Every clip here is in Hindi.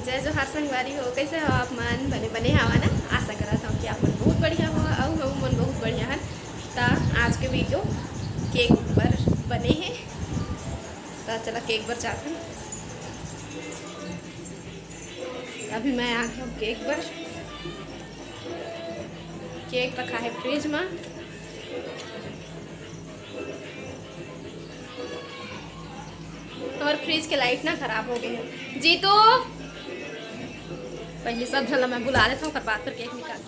जय जोहार संगवारी हो, कैसे हो आप मन? बने बने हवा ना। आशा करत हूँ कि आप मन बहुत बढ़िया हो और हम मन बहुत बढ़िया है। तो आज के वीडियो केक पर बने हैं, तो चला केक पर जाते हैं। अभी मैं आ गया हूँ केक पर। केक रखा है फ्रिज में। और फ्रिज के लाइट ना खराब हो गए हैं। जीतू पहले सब झला मैं बुला लेता हूँ, पर बाद फिर केक निकाल।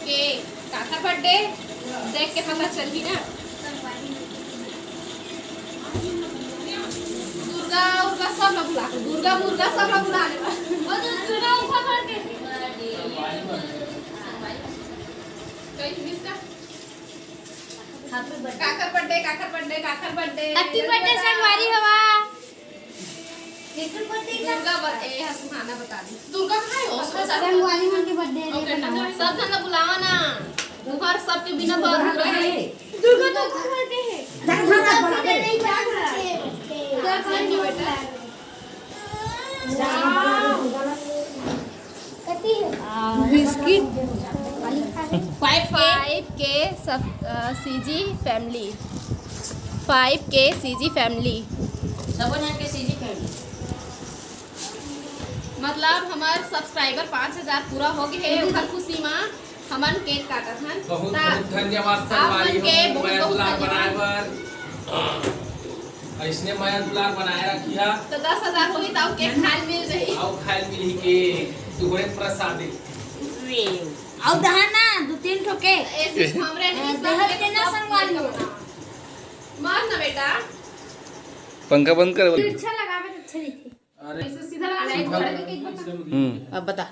केक काका बर्थडे देख के पता चल ही ना। दुर्गा उर्गा सब लोग बुला, दुर्गा मुर्गा सब लोग बुला ले। दुर्गा उठा करके काकर बर्थडे काकर बर्थडे काकर बर्थडे हैप्पी बर्थडे संगवारी हवा। दुर्गा बर्थडे हसमाना बता दी। दुर्गा कहाँ हो? संगवारी मन के बर्थडे सब जन बुलावा ना, घर सबके बिना तो अधूरा है। दुर्गा तो घर के है। नहीं बेटा बिस्किट 5K सब CG family 5K CG family मतलब हमार सब्सक्राइबर 5000 पूरा हो गए है। ओकर खुशी में हमन केक काटत हन। बहुत बहुत धन्यवाद संगवारी हो। मैं ब्लॉग बनाए पर ऐसने मैं ब्लॉग बनाए रखिया तो 10,000 होई तो केक खाए मिल रही और खाए मिली के तुहरे प्रसादी और दहाना 2-3 ठोके ऐसे हमरे नहीं दहल के ना संगवारी हो। मार ना बेटा, पंखा बंद कर। अच्छा लगावे तो अच्छा दिखे। अरे ऐसे सीधा लगा के अब बता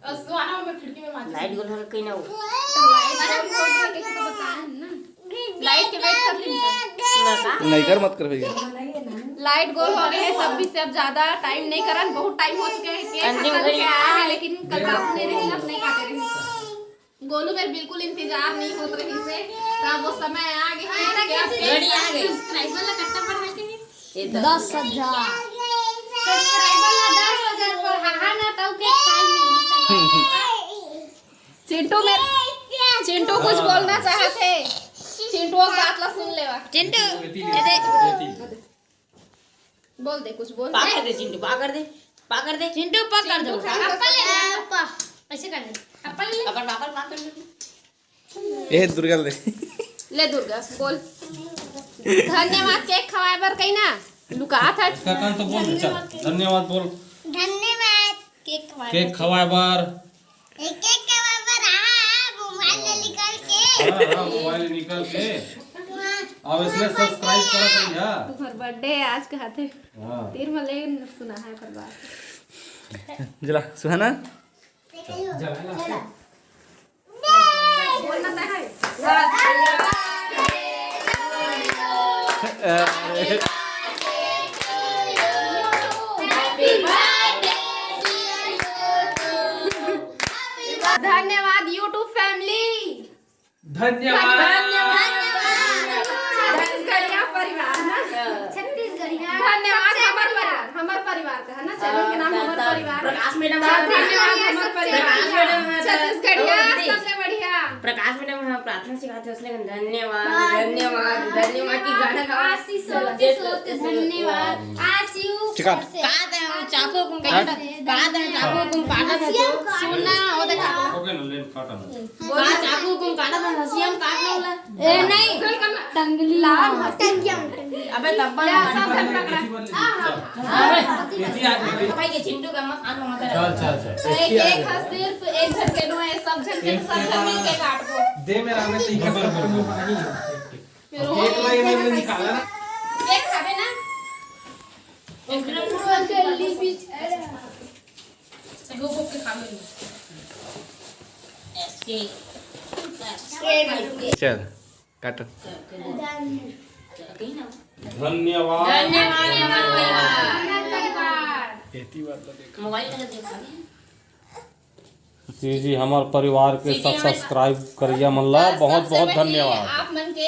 असवाना में खिड़की में मार लाइट गोल हो कहीं ना हो लाइट के तो बताएं ना। लाइट के वेट कर ली नहीं कर मत कर भैया। लाइट गोल हो गए हैं तब भी से अब ज्यादा टाइम नहीं करन। बहुत टाइम हो चुके हैं केक अंतिम खत्म घड़ी के आया है, लेकिन कल रात ने रही नहीं काटे रही। गोलू मेरे बिल्कुल इंतजार नहीं होत रही से। तब वो समय आ गया है कि अब घड़ी आ गई। सब्सक्राइबर ला कट्टा पर रखे ये 10,000 सब्सक्राइबर ला 10,000 पर हाहा ना तो के टाइम चिंटू कुछ बोलना चाहते। चिंटू की बात ला सुन लेवा। चिंटू बोल दे कुछ बोल। पाकर दे चिंटू पाकर दे चिंटू पकड़ दो। अप्पा ले अप्पा ऐसे कर दे। अप्पा ले पाकर ए दुर्गा ले ले दुर्गा बोल। धन्यवाद केक खवाए बर कहीं ना लुका था। काका तो बोल चल धन्यवाद बोल। धन्यवाद केक खवाए बार केक खवाए पर मोबाइल निकाल के हां मोबाइल निकाल के अब इसमें सब्सक्राइब करा करिया। तुम्हार बर्थडे है आज कहते। हां तीर में ले सुना है पर बात जला सुहाना जला बोलना था है। धन्यवाद यूट्यूब फैमिली। धन्यवाद छत्तीसगढ़िया परिवार ना। छत्तीसगढ़िया धन्यवाद हमार परिवार का है ना। चैनल के नाम हमार परिवार। प्रकाश मैडम धन्यवाद हमार परिवार छत्तीसगढ़िया सबसे बढ़िया। प्रकाश मैडम हम प्रार्थना सिखाते हैं उसने धन्यवाद धन्यवाद धन्यवाद की गाना गा आशीष होते धन्यवाद आशीष चिकन। कहा था हम चाकू को काटा था सुनना वो देखा ओके ना ले काटा कहा चाकू को काटा था हसियम काटना वाला ए नहीं गल करना टंगली टंगिया अबे तब्बा सब जन पकड़ा। एती आ गई भाई के चिंटू का मत आनो मत चल एक है सिर्फ एक झट के नो है सब झट के सब झट मिल के काट को। दे मेरा में तीखा बराबर केक लाई मैंने निकाला ना। एक खावे ना पूरा जल्दी बीच गो गो के खावे। चल काट। धन्यवाद धन्यवाद हमारे परिवार एती बात देखा मोबाइल लगा देखा जी जी हमारे परिवार के सब सब्सक्राइब करिए मल्ला बहुत बहुत धन्यवाद। आप मन के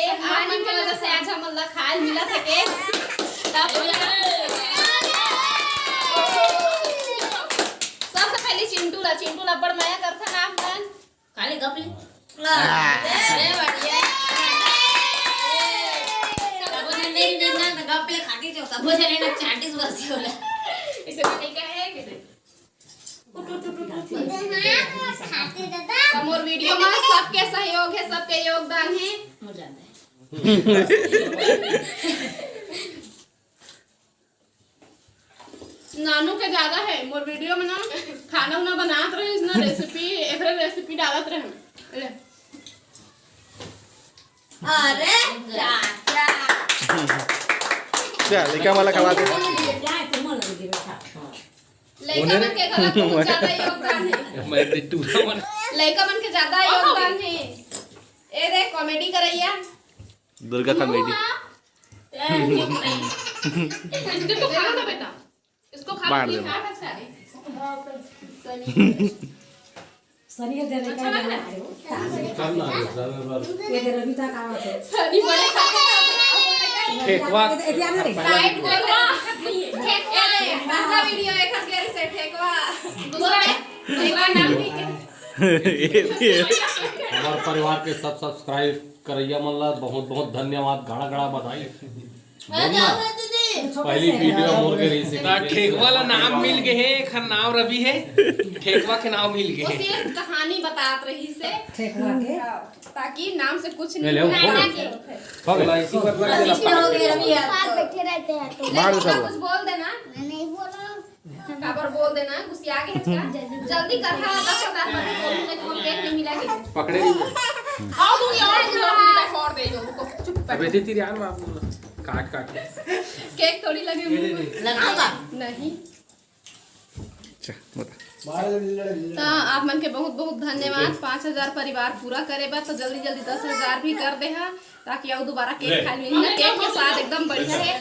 वजह से आज हम ला खाए मिला था के सबसे पहले चिंटू ला बड़ माया करथा ना आप मन खाली गपली अरे बढ़िया सबने नहीं देना तो गपले खाती जो सब मुझे लेना 40 वर्ष होला इसे नहीं कहे कि मोर वीडियो में सबके सहयोग है, सबके योगदान है। मुझे जानता है नानू के ज्यादा है मोर वीडियो में ना खाना उना बनात रहे ना रेसिपी डालत रहे ले। अरे चाचा क्या लेका मला खवा दे लड़का मन के घर बहुत ज्यादा योगदान है। मैं दे टूटा मन लड़का मन के ज्यादा योगदान है। ए रे कॉमेडी करैया दुर्गा कॉमेडी। इसको खा ना बेटा, इसको खा बाहर के दे। खा ना सारे। सनी के देने का अच्छा लग रहा ये दे रविता का आवाज है सनी बड़े खा ठेकवा राइट बोलवा ठेक ए रे पहला वीडियो एक हर गेरी से ठेकवा दूसरा नाम ठीक है। हमारे परिवार के सब सब्सक्राइब करिए मल्ला बहुत बहुत धन्यवाद। घड़ा घड़ा बधाई। बोलना पहली वीडियो मोर के रही ता ठेकवा ला नाम मिल गए है, खर नाम रवि है, ठेकवा के नाम मिल वो गए है। सिर्फ कहानी बतात रही से ठेकवा के ताकि नाम से कुछ ले नहीं ले, होना हो चाहिए। बोला इसी बात पर हो गए रवि यार साथ बैठे रहते हैं तो बाहर लेकिन सब कुछ बोल देना, नहीं बोला खबर बोल देना, गुस्सा आगे है जल्दी कर हा 10,000 मत बोलूंगा तो केक नहीं मिलेगा। पकड़े नहीं आओ दूंगी और मिनट और दे दो रुको चुप अबे दे तेरी यार बाप काट काट केक थोड़ी लगे मुंह में लगाऊंगा नहीं। अच्छा बता। तो आप मन के बहुत बहुत धन्यवाद। 5,000 परिवार पूरा करे बा तो जल्दी जल्दी 10,000 भी कर दे हा ताकि और दोबारा केक खाए मिली ना। केक के स्वाद एकदम बढ़िया है।